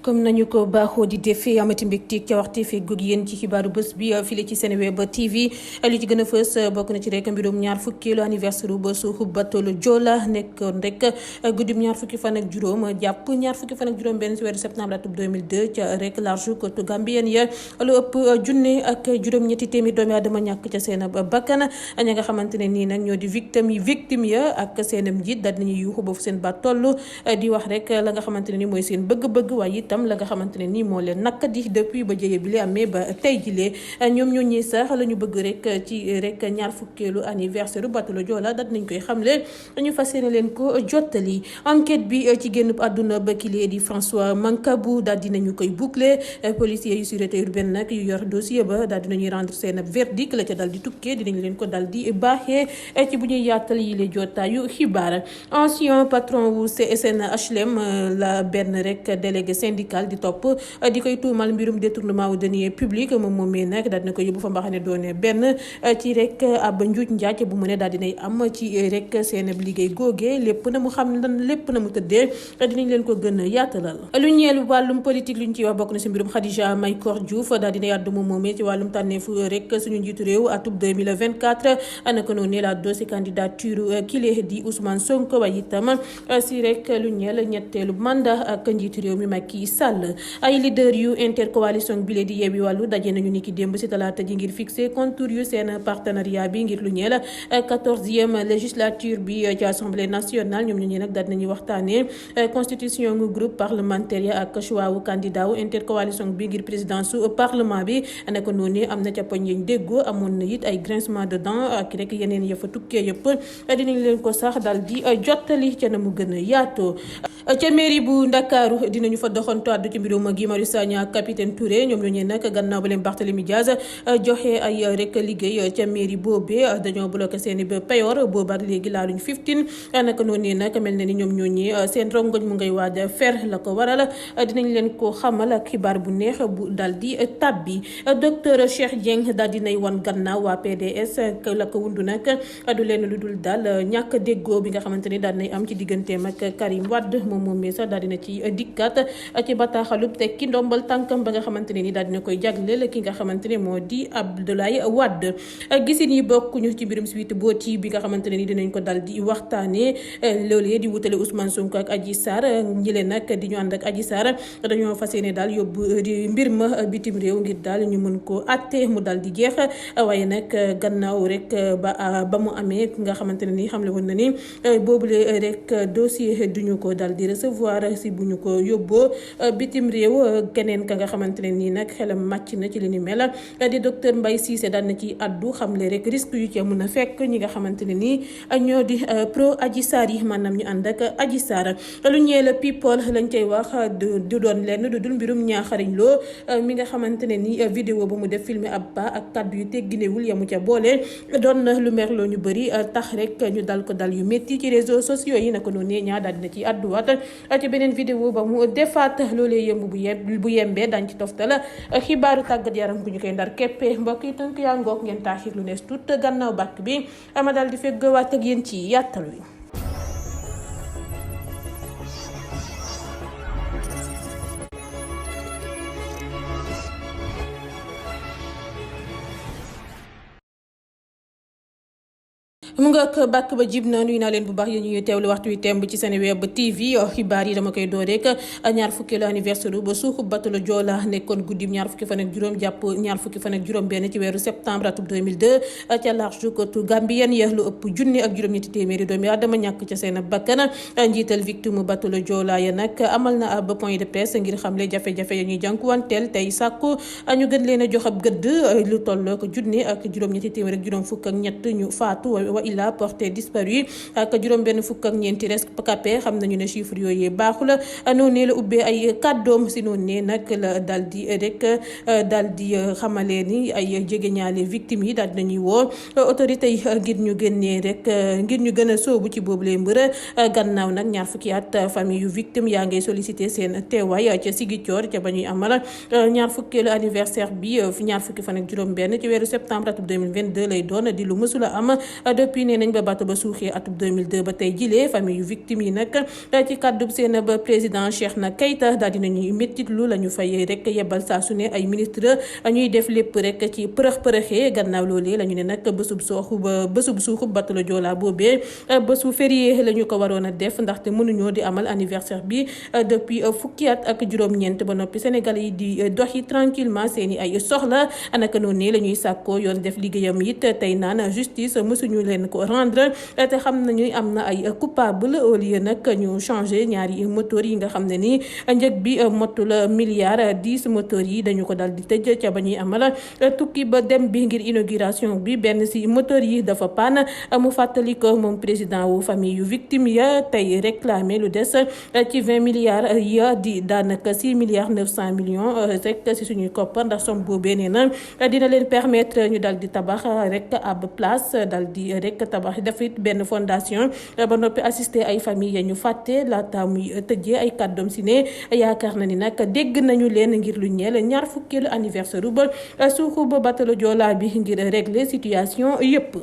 comme nañu ko baaxoo di defee amati mbégte ca waxte fee góog yéen ci xibaaru bés bi file ci Seneweb TV li ci gën a fës bokk na ci rek mbirum ñaar fukkeelu anniversaire bésu bateau Joola nekkoon rek guddib ñaar fukki fan ak juróom jàpp ñaar fukki fan ak juróom benn ci weeru septembre atum 2002 ca rek large côte gambien ya lu ëpp junne ak juróom-ñetti téeméer doomi aadama ñàkk ca seen bakkan ña nga xamante ne nii nag ñoo di victime ya ak seen njiit daal nañuy yuuxu ba fu seen baat toll di wax rek la nga xamante ne ni mooy seen bëgg-bëgg waaye itam la nga xamante ne nii moo leen nakkadi depuis ba jëye bi li amee ba tey jilee ñoom ñoo ñi sax la ñu bëgg rek ci rek ñaar fukkeelu anniversaire bateau Joola daal nañ koy xamle dañu fas yéene leen ko jottali enquête bi ci génnub àdduna ba kilee di François Mancabou daal dinañu koy boucler policiers yu sûreté urbaine nag yu yor dossier ba daal dinañuy rendre seen verdict la ca dal di tukkee dinañ leen ko dal di baaxee ci bu ñuy yaatal yi le jotaayu xibaar ancien patron wu CSN HLM la benn rek délégué syndical di topp di koy tuumal mbirum détournement wu deniers publics moom moomee nag daal dina ko yóbbu fa mbaxane doone benn ci rek ab njuuj njaaj bu mu ne daal dinay am ci rek seen liggéey googee lépp na mu xam lépp na mu tëddee dinañ leen ko gën a yaatalal lu ñeel wàllum politique lu ñu ciy wax bokk na si mbirum Khadija Mahécor Diouf daal dina yàddu moom moomee ci wàllum tànneefu rek suñu njiitu réew atub 2024 anaka noonu la dossier candidature kile di Ousmane Sonko waaye itam si rek lu ñeel ñetteelu mandat ak njiitu réew mi Macky Sall ay leader yu intercoalition bi lee di Yewwi Wàllu daje nañu niki démb si talaata ji ngir fixer contour yu seen partenariat bi ngir lu ñeel 14e législature bi ci assemblée nationale ñoom ñu nag daal nañuy waxtaanee constitution gu groupe parlementaire ak choix wu candidat wu intercoalition bi ngir présidence su parlement bi naka noonu am na ca poñ yañ déggoo amoon na it ay grincement de dents ak rek yeneen ya fa tukkee yëpp dinañ leen ko sax daal di jottali ca na mu gën a yaatoo ca mairie bu Ndakaaru dinañu fa doxantu àddu ci mbirum Guy Marius Sagna ak capitaine Touré ñoom ñooñee nag gannaaw ba leen Barthélémy Dias joxe ay rek liggéey ca mairie boobee dañoo bloqué seen i payoor boobaak léegi laaluñ 15 naka noonu nag mel na ni ñoom ñooñee seen rongoñ mu ngay waaj a fer la ko waral dinañ leen ko xamal ak xibaar bu neex bu dal di tabbi docteur Cheikh Dieng daal dinay wan gannaaw waa PDS la ko wundu nag du leen lu dul daal ñàkk déggoo bi nga xamante ni daal nay am ci digganteem ak Karim Wade moom sax daal dina ci dikkat ci bataaxalub tekki ndombal tànkam ba nga xamante ne ni daal dina koy jagleel ki nga xamante ne moo di Abdoulaye Wade gisin yi bokkuñu ci mbirum Sweet Beauty bi nga xamante ne ni dinañ ko dal di waxtaanee loolee di wutale Ousmane Sonko ak Adji Sarr ñile nag di ñu ànd ak Adji Sarr dañoo fas yéene daal yóbbu di mbir ma bitim réew ngir daal ñu mën koo atte mu dal di jeex waaye nag gannaaw rek ba mu amee nga xamante ne ni xamle woon na ni boobule rek dossier duñu ko dal di recevoir si bu ñu ko yóbboo bitim réew keneen ka nga xamante ne nii nag xelam màcc na ci li ni mel di docteur Mbaye Cissé daal na ci addu xamle rek risque yu ci mën a fekk ñi nga xamante ne nii ñoo di pro Adji Sarr yi maanaam ñu ànd ak Adji Sarr lu ñeel people lañ cay wax du doon lenn du dul mbirum ñaaxariñ loo mi nga xamante ne nii vidéo ba mu def filmé ab ba ak kaddu yu tegginewul yamu ca boole doon na lu merloo ñu bëri tax rek ñu dal ko dal yu métti ci réseaux sociaux yi naka noonu ñaa daal dina ci adduwaat ci beneen vidéo ba mu defaat loolee yëmb bu yembee dañ ci toftal xibaaru tàggat yaram bu ñu koy ndar keppe mbokk yi tënk yaa ngoog ngeen taaxir lu nees tut gannaaw bàkk bi ama daal di fekk waat ak yéen ci yàttal wi. mu nga ak bàkk ba jib na nuyu naa leen bu baax yéen ñuy teewlu waxtu wi temb ci Seneweb TV xibaar yi dama koy door rek ñaar fukki la anniversaire ba suuxu bateau Joola nekkoon guddim ñaar fukki fan ak juróom jàpp ñaar fukki fan ak juróom benn ci weeru septembre atum 2002 ca large côte gambien ya lu ëpp junni ak juróom-ñetti téeméeri doomi aadama ñàkk ca seen bakkan njiital victime bateau Joola ya nag amal na ab point de presse ngir xamle jafe-jafe ya ñuy jànkuwanteel tey sàkku ñu gën leen a jox ab gëdd lu toll ko junni ak juróom-ñetti téeméer ak juróom fukk ak ñett ñu faatu il a porté disparu ak juróom benn fukk ak ñeenti rescapé xam nañu ne chiffre yooyu baaxul noonu la ubbee ay kàddoom si noonu ne nag la daal di rek daal di xamalee ni ay jegeñaale victimes yi daal di nañuy woo autorité yi ngir ñu génnee rek ngir ñu gën a sóobu ci boobule mbir gannaaw nag ñaar fukki at famille yu victime yaa ngay sollicité seen teewaay ca Ziguinchor ca ba ñuy amal ñaar fukkeelu anniversaire bi ñaar fukki fan ak juróom benn ci weeru septembre atum 2022 lay doon di lu mësula am depuis nee nañ ba bato ba suuxee atub 2002 ba tey jilee famille yu victime yi nag ci kàddub seen ba président Cheikhna Keita daal dinañuy méttitlu la ñu fay rek yebal saa su ne ay ministre ñuy def lépp rek ci përëx-përëxee gannaaw loolee la ñu ne nag bésub suuxu bato la Joola boobee bésu férié la ñu ko waroon a def ndaxte mënuñoo di amal anniversaire bi depuis fukki at ak juróom-ñeent ba noppi Sénégal yi di doxi tranquillement seeni ay soxla naka noonu la ñuy sàkkoo yoon def liggéeyam it tey naan justice mësuñu leen ko rendre te xam nañu am na ay coupable au lieu nag ñu changé ñaari moteur yi nga xam ne ni njëg bi motul milliard 10 moteur yi dañu ko dal di tëj ca ba ñuy amal tukki ba dem bi ngir inauguration bi benn si moteur yi dafa paan mu fàttali ko moom président wu famille yu victime ya tey réclamé lu des ci 20 milliards ya di daanaka 6 milliards 900 millions rek si suñuy koppar ndax somme boobee nee na dina leen permettre ñu dal di tabax rek ab place dal di rek tabax def it benn fondation ba noppi assister ay famille ya ñu fàtte laata muy tëjee ay kàddoom si ne yaakaar na ni nag dégg nañu leen ngir lu ñeel ñaar fukkeelu anniversaire ba suuxu ba bateau Joola bi ngir régler situation yëpp.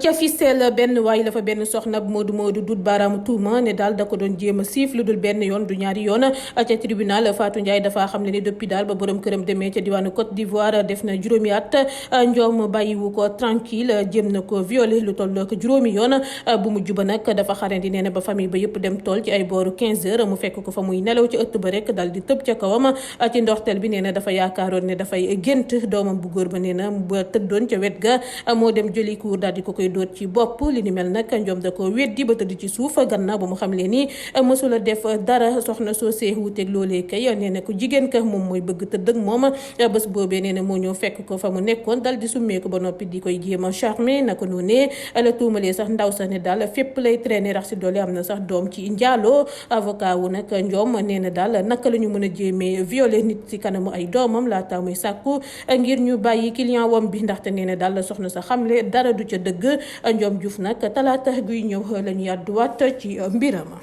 ca Fissel benn waay la fa benn soxna Modou dut baaraamu tuuma ne daal da ko doon jéem a siif lu dul benn yoon du ñaari yoon ca tribunal Fatou Ndiaye dafa xam ne ni depuis daal ba borom këram demee ca diwaanu Côte d'Ivoire def na juróomi at njoom bàyyiwu ko tranquille jéem na ko violé lu toll ko juróomi yoon bu mujj ba nag dafa xarandi nee na ba famille ba yëpp dem tool ci ay booru 15 heures mu fekk ko fa muy nelaw ci ëtt ba rek dal di tëb ca kawam ci ndorteel bi nee na dafa yaakaaroon ne dafay gént doomam bu góor ba nee na ba tëddoon ca wet ga moo dem jëli kuur daal di ko koy dóor ci bopp li ni mel nag njoom da ko weddi ba tëdd ci suuf gannaaw ba mu xam leen ni mësula def dara soxna soosee wuuteeg loolee kay nee na ko jigéen ka moom mooy bëgg tëdd ak moom bés boobee nee na moo ñëw fekk ko fa mu nekkoon dal di summeeku ba noppi di koy jéem a charmer naka noonee la tuumalee sax ndaw sax ne daal fépp lay traîner rax si doole am na sax doom ci njaaloo avocat wu nag njoom nee na daal naka la ñu mën a jéemee violer nit si kanamu ay doomam laata muy sàkku ngir ñu bàyyi client wam bi ndaxte nee na daal soxna sa xamle dara du ca dëgg Ndiom Diouf nag talaata guy ñëw la ñu yàdduwaat ci mbiram.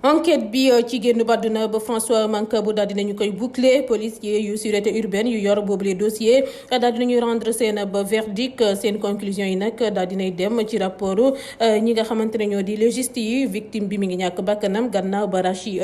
enquête bi ci génn bàdduna ba François Mancabou daal dinañu koy boucler policier yu sûreté urbaine yu yor boobu les dossiers daal dinañuy rendre seen ba verdict seen conclusion yi nag daal dinay dem ci rapport ñi nga xamante ne ñoo di légiste yi victime bi mi ngi ñàkk bakkanam gannaaw ba rachis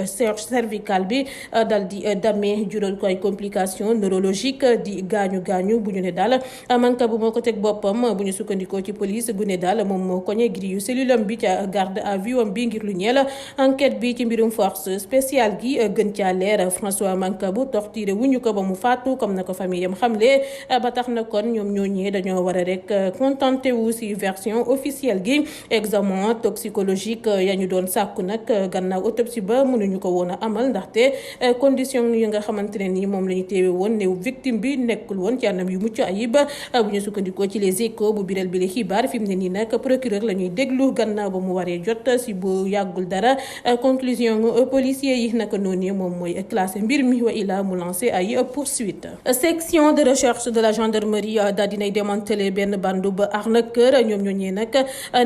cervical bi daal di damee jural ko ay complications neurologiques di gaañu bu ñu ne daal Mancabou moo ko teg boppam bu ñu sukkandikoo ci police bu ne daal moom moo koñe grille yu cellule am bi ca garde à vue am bi ngir lu ñeel enquête bi ci mbirum force spéciale gi gën caa leer François Mancabou torturé wuñu ko ba mu faatu comme na ko famille yam xamle ba tax na kon ñoom ñooñee dañoo war a rek contenté wu si version officielle gi examen toxicologique ya ñu doon sàkku nag gannaaw autopsie ba mënuñu ko woon a amal ndaxte condition yi nga xamante ne ni moom la ñu teewe woon néew victime bi nekkul woon ci anam yu mucc ayib bu ñu sukkandikoo ci les échos bu biral bi li xibaar fi mu ne nii nag procureur la ñuy déglu gannaaw ba mu waree jot si bu yàggul dara conclusion policier yi naka noonu moom mooy classé mbir mi wa ila mu lancé ay poursuite section de recherche de la gendarmerie daal dinay démantelé benn bandu ba arnaqueur ñoom ñooñee nag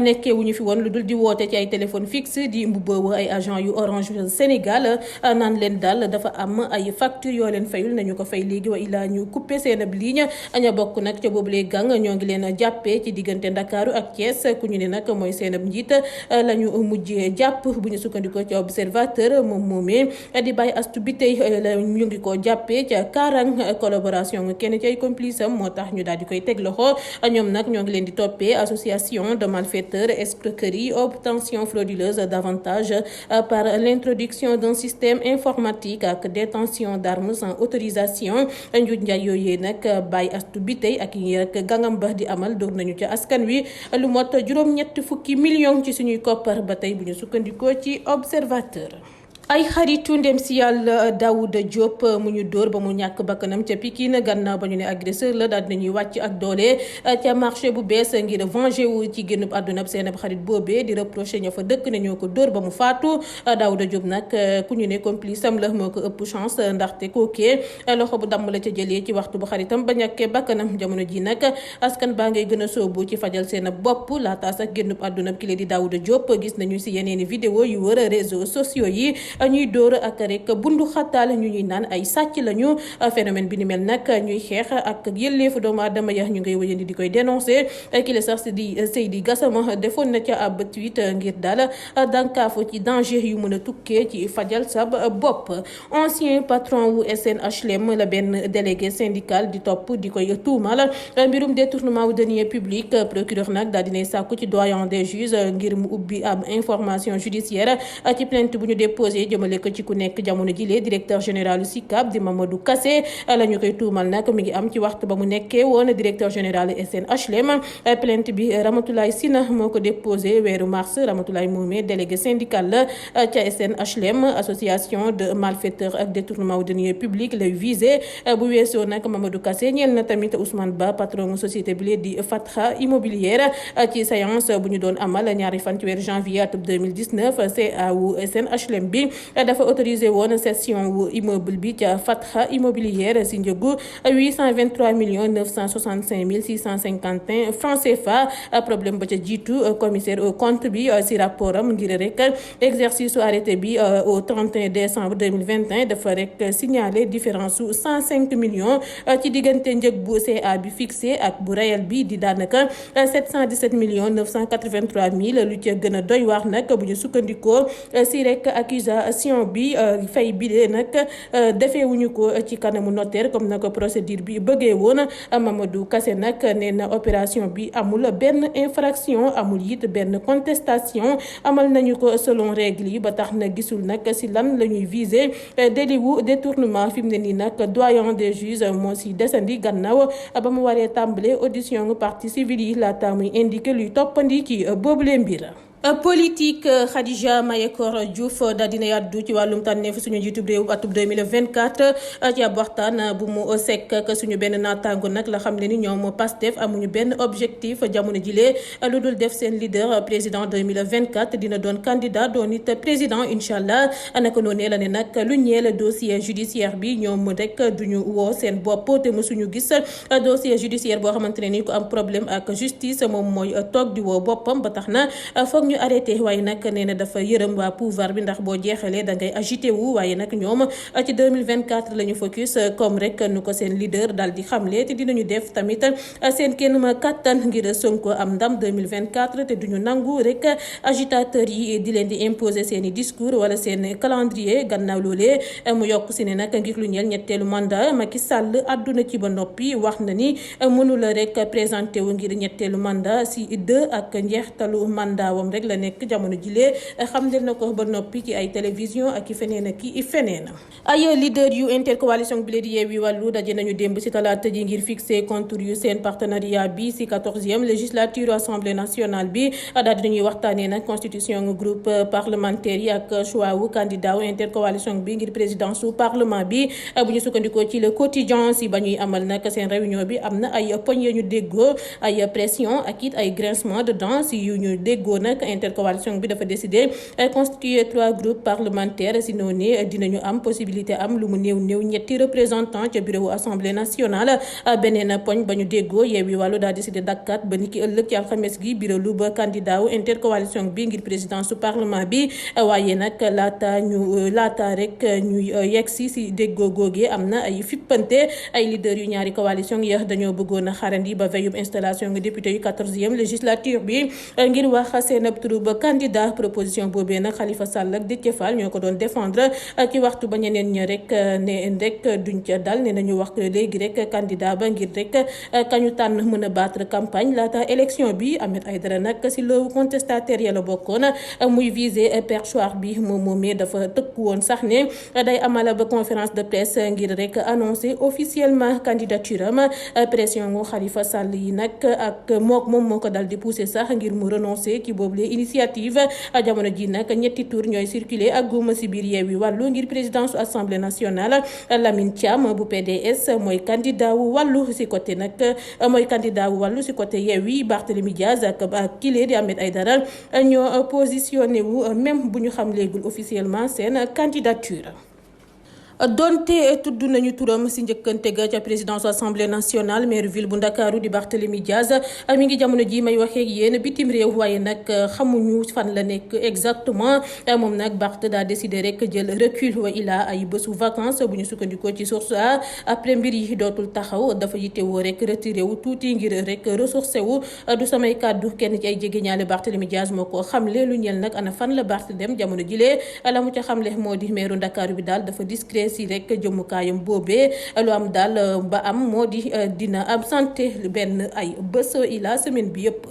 nekkee wu ñu fi woon lu dul di woote ci ay téléphone fixe di mbubboo ay agent yu Orange Sénégal naan leen daal dafa am ay facture yoo leen fayul nañu ko fay léegi wa ila ñu coupé seen ab ligne ña bokk nag ca boobu lee gang ñoo ngi leen jàppee ci diggante Ndakaaru ak Thiès ku ñu ne nag mooy seen ab njiit la ñu mujjee jàpp bu ñu sukkandikoo ci observateur moom moomee di bàyyi astu bi tey la ñu ngi ko jàppee ca Karang collaboration kenn ci ay complice am moo tax ñu daal di koy teg loxo ñoom nag ñoo ngi leen di toppee association de malfaiteurs escroquerie obtention frauduleuse d'avantages par l'introduction d'un système informatique ak détention d'armes sans autorisation njuuj njaay yooyee nag bàyyi astu bi tey ak yi rek gangam ba di amal dóor nañu ca askan wi lu mot juróom-ñett fukki millions ci suñuy koppar ba tey bu ñu sukkandikoo ci observateur ay xaritu ndem si yàlla Daouda Diop mu ñu dóor ba mu ñàkk bakkanam ca Pikine gannaaw ba ñu ne agresseur la daal dinañuy wàcc ak doole ca marché bu bees ngir venger wu ci génnub àdduna seen ab xarit boobee di reproché ña fa dëkk ne ñoo ko dóor ba mu faatu Daouda Diop nag ku ñu ne complice am la moo ko ëpp chance ndaxte kookee loxo bu damm la ca jëlee ci waxtu bu xaritam ba ñàkkee bakkanam jamono ji nag askan baa ngay gën a soobu ci fajal seen ab bopp laata sax génnub àdduna ki la di Daouda Diop gis nañu si yeneeni vidéo yu wër réseaux sociaux yi ñuy dóor ak rek bundu xataal ñu ñuy naan ay sàcc lañu. Phénomène bi ni mel nag ñuy xeex ak yelleefu doomu aadama ya ñu ngay wëyandi di koy dénoncer ki la sax di Seydi Gassama defoon na ca ab tweet ngir daal dànkaafu ci danger yu mën a tukkee ci fajal sab bopp. Ancien patron wu SNHLM la benn délégué syndical di topp di koy tuumal mbirum détournement wu deniers publics. Procureur nag daal dinay sàkku ci doyen des juges ngir mu ubbi am information judiciaire ci plainte bu ñu déposé jëmale ko ci ku nekk jamono jile directeur général SICAP di Mamadou Kassé la ñu koy tuumal nag mi ngi am ci waxtu ba mu nekkee woon directeur général SNHLM. Plainte bi Ramatoulaye Sina moo ko déposé weeru mars. Ramatoulaye Moumé délégué syndical la ca SNHLM association de malfaiteurs ak détournement wu deniers publics lay visé. Bu weesoo nag Mamadou Kassé ñeel na tamit Ousmane Ba patron société bi di Fatha immobilière ci séance bu ñu doon amal ñaari fan ci weeru janvier atum 2019 CA wu SNHLM bi dafa autorisé woon cession wu immeuble bi ca Fatha immobilière si njëgu 823 965 651 francs CFA. Problème ba ca jiitu commissaire au compte bi si rapport am ngir rek exercice su arrêté bi au 31 décembre 2021 dafa rek signalé différence su 105 millions ci diggante njëg bu CA bi fixé ak bu réel bi di daanaka 717 millions 983 mille. Lu ca gën a doy waar nag bu ñu sukkandikoo si rek accusation bi fay bi de nag defeewuñu ko ci kanamu notaire comme na ko procédure bi bëggee woon. Mamadou Kassé nag nee na opération bi amul benn infraction amul it benn contestation amal nañu ko selon règle yi ba tax na gisul nag si lan la ñuy viser délit wu détournement. Fi mu ne nii nag doyen des juges moo si desandi gannaaw ba mu waree tàmbale audition partie civile yi laata muy indiqué luy toppandi ci boobule mbir. Politique Khadija Mayekor Diouf daal dina yàddu ci wàllum tànneef suñu njiitub réew atum 2024 ci ab waxtaan bu mu sekk ak suñu benn naataango nag la xam ne ni ñoom Pastef amuñu benn objectif jamono jile lu dul def seen leader président 2024 dina doon candidat doon it président incha allah. Naka noonee la ne nag lu ñeel dossier judiciaire bi ñoom rek duñu woo seen bopp te mësuñu gis dossier judiciaire boo xamante ne ni ko am problème ak justice moom mooy toog di woo boppam ba tax na foog ñu arrêté. Waaye nag nee na dafa yërëm waa pouvoir bi ndax boo jeexalee da ngay agité wu. Waaye nag ñoom ci 2024 la ñu focus comme rek nu ko seen leader daal di xamle te dinañu def tamit seen kenn ma kattan ngir Sonko am ndam 2024 te duñu nangu rek agitateurs yi di leen di imposer seen i discours wala seen calendrier. Gannaaw loolee mu yokk si ne nag ngir lu ñeel ñetteelu mandat Macky Sall àdduna ci ba noppi wax na ni mënula rek présenté wu ngir ñetteelu mandat si 2 ak njeextalu mandat wam rek la nekk jamono jilee xam leen na ko ba noppi ci ay télévision ak i feneen ak i feneen. Ay leader yu intercoalition bi di Yewwi Wallu daje nañu démb si talaata ji ngir fixer contour yu seen partenariat bi si 14e législature assemblée nationale bi. Daal dinañuy waxtaanee nag constitution groupe parlementaire yi ak choix wu candidat wu intercoalition bi ngir présidence su parlement bi. Bu ñu sukkandikoo ci le quotidien si ba ñuy amal nag seen réunion bi am na ay poñ yu ñu déggoo ay pression ak it ay grincement de dents yu ñu déggoo nag intercoalition bi dafa décidé constituer 3 groupes parlementaires si noonu dinañu am possibilité am lu mu néew ñetti représentant ca bureau assemblée nationale. Beneen poñ ba ñu déggoo Yewwi Wallu daa décidé dakkat ba niki ëllëg ci alxames gi bureau lu ba candidat wu intercoalition bi ngir présidence su parlement bi. Waaye nag laata rek ñuy yegsi si déggoo googee am na ay fippante ay leader yu ñaari coalition ya dañoo bëggoon a xarandi ba veillum installation nga député yu 14e législature bi ngir wax seen ab turu ba candidat. Proposition boobee nag Khalifa Sall ak Déthié Fall ñoo ko doon défendre ci waxtu ba ñeneen ña rek ne rek duñ ca dal ne nañu wax léegi rek candidat ba ngir rek kañu tànn mën a battre campagne laata élection bi. Ahmed Aïdara nag si loowu contestataire ya la bokkoon muy viser perchoir bi moom moomee dafa tëkku woon sax ne day amal ba conférence de presse ngir rek annoncer officiellement candidature am. Pression gu Khalifa Sall yi nag ak moom moo ko dal di pousser sax ngir mu renoncer ci boobu les initiative. Jamono ji nag ñetti tour ñooy circuler ak guma si biir Yewwi Wallu ngir présidence assemblée nationale. Lamine Thiam bu PDS mooy candidat wu Wallu si côté nag mooy candidat wu Wallu si côté Yewwi. Barthélémy Diaz ak kile di Ahmed Aïdara ñoo positionné wu même bu ñu xam léegul officiellement seen candidature. donte tudd nañu turam si njëkkante ga ca présidence assemblée nationale maire ville bu Ndakaaru di Barthélémy Dias mi ngi jamono ji may waxee ak yéen bitim réew waaye nag xamuñu fan la nekk exactement moom nag Barth daa décidé rek jël recul wa ilaa ay bésu vacances bu ñu sukkandikoo ci source a après mbir yi dootul taxaw dafa yittewoo rek retiré wu tuuti ngir rek ressourcé wu du samay kàddu kenn ci ay jegeñaale Barthélémy Dias moo ko xamle lu ñeel nag ana fan la Barth dem jamono jilee la mu ca xamle moo di maire Ndakaaru bi daal dafa discret si rek jëmukaayam boobee lu am daal ba am moo di dina absenté benn ay bés ila semaine bi yëpp.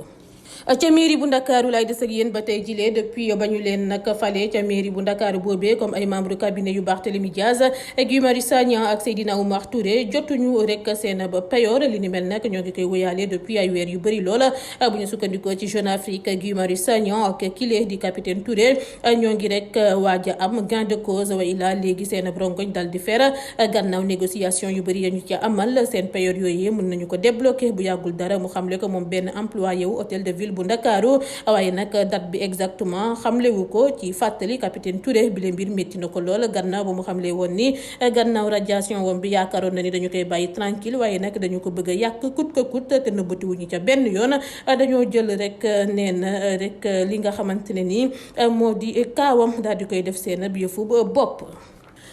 ca mairie bu Ndakaaru laay des ak yéen ba tey jilee depuis ba ñu leen nag fale ca mairie bu Ndakaaru boobee comme ay membre cabinet yu Barthélémy Dias Guy Marius Sagna ak Seydina Oumar Touré jotuñu rek seen ba payoor li ni mel nag ñoo ngi koy wéyaale depuis ay weer yu bëri loola bu ñu sukkandikoo ci Jeune Afrique Guy Marius Sagna ak kile di capitaine Touré ñoo ngi rek waaja am gain de cause wa ilaa léegi seen brongoñ dal di fer gannaaw négociation yu bëri yañu ca amal seen payoor yooyu mën nañu ko débloqué bu yàggul dara mu xamle ko moom benn employé wu hôtel de ville bu Ndakaaru waaye nag date bi exactement xamlewu ko ci fàttali capitaine Touré bi le mbir métti na ko lool gannaaw ba mu xamle woon ni gannaaw radiation woon bi yaakaaroon na ni dañu koy bàyyi tranquille waaye nag dañu ko bëgg a yàq kut ko kut te nëbbatiwuñu ca benn yoon dañoo jël rek neen rek li nga xamante ne nii moo di kaawam daal di koy def seen yëfu bopp.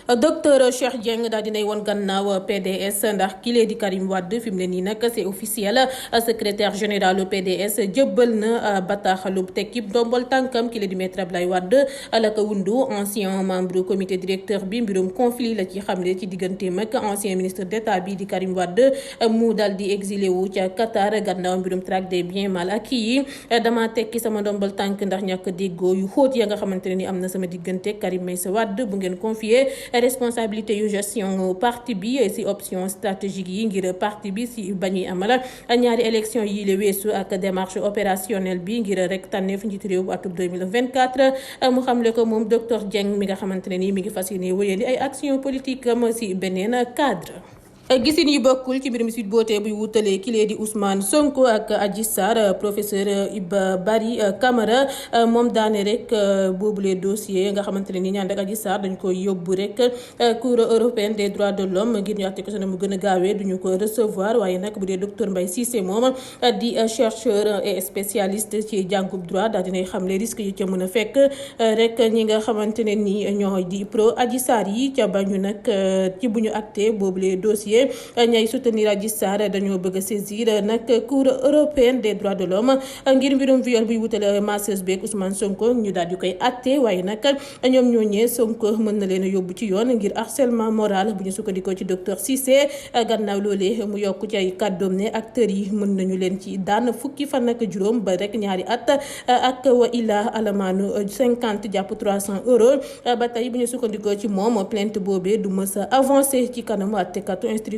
docteur Cheikh Dieng daal dinay woon gannaaw PDS ndax kile di Karim Wade fi mu ne nii nag c'est officiel secrétaire général PDS jëbbal na bataaxalu tekki ndombol tànkam kile di maître Abdoulaye Wade la ko wundu ancien membre comité directeur bi mbirum conflit la ci xamle ci digganteem ak ancien ministre d'état bi di Karim Wade mu dal di exilé wu ca Qatar gannaaw mbirum traque des biens mal acquis yi dama tekki sama ndombol tànk ndax ñàkk déggoo yu xóot ya nga xamante ne ni am na sama diggante Karim Meïssa Wade bu ngeen confier responsabilité yu gestion parti bi si option stratégique yi ngir parti bi si bañuy amal ñaari élection yi la weesu ak démarche opérationnelle bi ngir rek tànneef njiitu réew bu atum 2024 mu xamle ko moom docteur Dieng mi nga xamante ne nii mi ngi fas yéene wéyali ay action politique am si beneen cadre. gisin yi bokkul ci mbirum Sweet Beauté buy wutalee kilee di Ousmane Sonko ak Adji Sarr professeur Iba Barry Camara moom daane rek boobule dossier nga xamante ne ni ñaan ak Adji Sarr dañ ko yóbbu rek Cour européenne des droits de l'homme ngir ñu àtte ko mu gën a gaawee duñu ko recevoir waaye nag bu dee docteur Mbaye Cissé moom di chercheur et spécialiste ci jàngub droit daal dinay xam les risques yi ca mën a fekk rek ñi nga xamante ne ni ñooy di pro Adji Sarr yi ca bañu nag ci bu ñu àtte boobule dossier ñay soutenir Adji Sarr dañoo bëgg a saisir nag Cour européenne des droits de l'homme ngir mbirum viol buy wutale masseuse beeg Ousmane Sonko ñu daal di koy atte waaye nag ñoom ñooñee Sonko mën na leen a yóbbu ci yoon ngir harcèlement moral bu ñu sukkandikoo ci docteur Cissé gannaaw loolee mu yokk ci ay kàddoom ne acteurs yi mën nañu leen ci daan fukki fan ak juróom ba rek ñaari at ak wa illa alamaanu 50 jàpp 300 euros ba tey bu ñu sukkandikoo ci moom plainte boobee du mës a avancé ci kanamu àttekatu instruction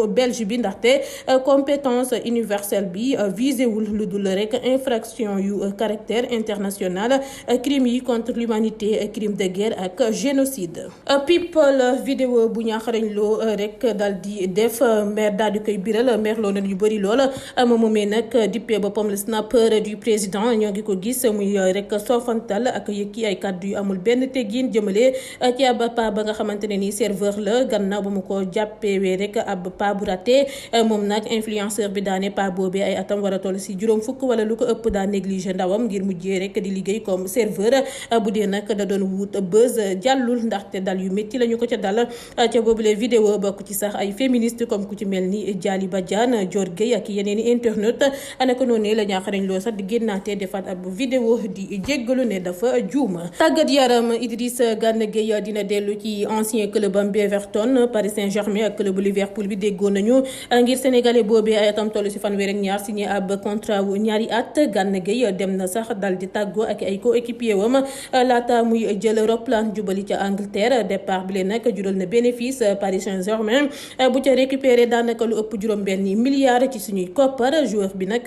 belge bi ndaxte compétence universelle bi visé wul lu dul rek infraction yu caractère international crime yi contre l'humanité crime de guerre ak génocide. people vidéo bu ñaaxarañ loo rek dal di def maire daal di koy biral maire loo nañ yu bëri lool moomee nag dippee boppam le snapper du président ñoo ngi ko gis muy rek soofantal ak yëkki ay kàddu yu amul benn teggin jëmale ci ab pa ba nga xamante ne ni serveur la gannaaw ba mu ko jàppewee rek ab pa bu raté moom nag influenceur bi daane pa boobee ay atam war a toll si juróom fukk wala lu ko ëpp daa négligé ndawam ngir mujjee rek di liggéey comme serveur bu dee nag da doon wut buzz jàllul ndaxte dal yu métti la ñu ko ca dal ca boobule vidéo bokk ci sax ay féministe comme ku ci mel ni Diali Badiane Dior Gueye ak yeneen i internet anaka noonu la ñaaxarañ loo sax di génnaatee defaat ab vidéo di jéggalu ne dafa juuma. tàggat yaram Idrissa Gana Gueye dina dellu ci ancien club am Everton Paris Saint-Germain ak club Liverpool bi déggoo nañu ngir sénégalais boobee ay atam toll si fanweer ak ñaar signé ab contrat wu ñaari at Gana Gueye dem na sax dal di tàggoo ak ay coéquipier wam laata muy jël roplaan jubali ca Angleterre départ bi leen nag jural na bénéfice Paris Saint-Germain bu ca récupéré daanaka lu ëpp juróom-benn milliard ci suñuy koppar joueur bi nag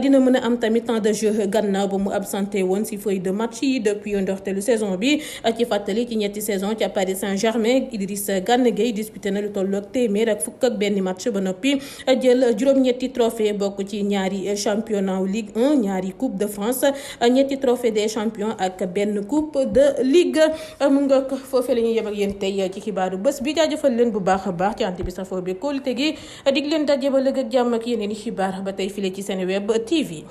dina mën a am tamit temps de jeu gannaaw ba mu absenté woon si feuille de match yi depuis ndorteelu saison bi ci fàttali ci ñetti saison ca Paris Saint-Germain Idrissa Gana Gueye disputé na lu tolloog téeméer ak ak fukk ak benn match ba noppi jël juróom-ñetti trophée bokk ci ñaari championnat Ligue 1 ñaari coupe de France ñetti trophée des champions ak benn coupe de Ligue mu nga ko foofee la ñuy yem ak yéen tey ci xibaaru bés bi jaajëfal leen bu baax a baax ci ànd bi safoo bi kóolute gi dig leen daje ba lëg ak jàmm ak yeneen i xibaar ba tey file ci Seneweb TV.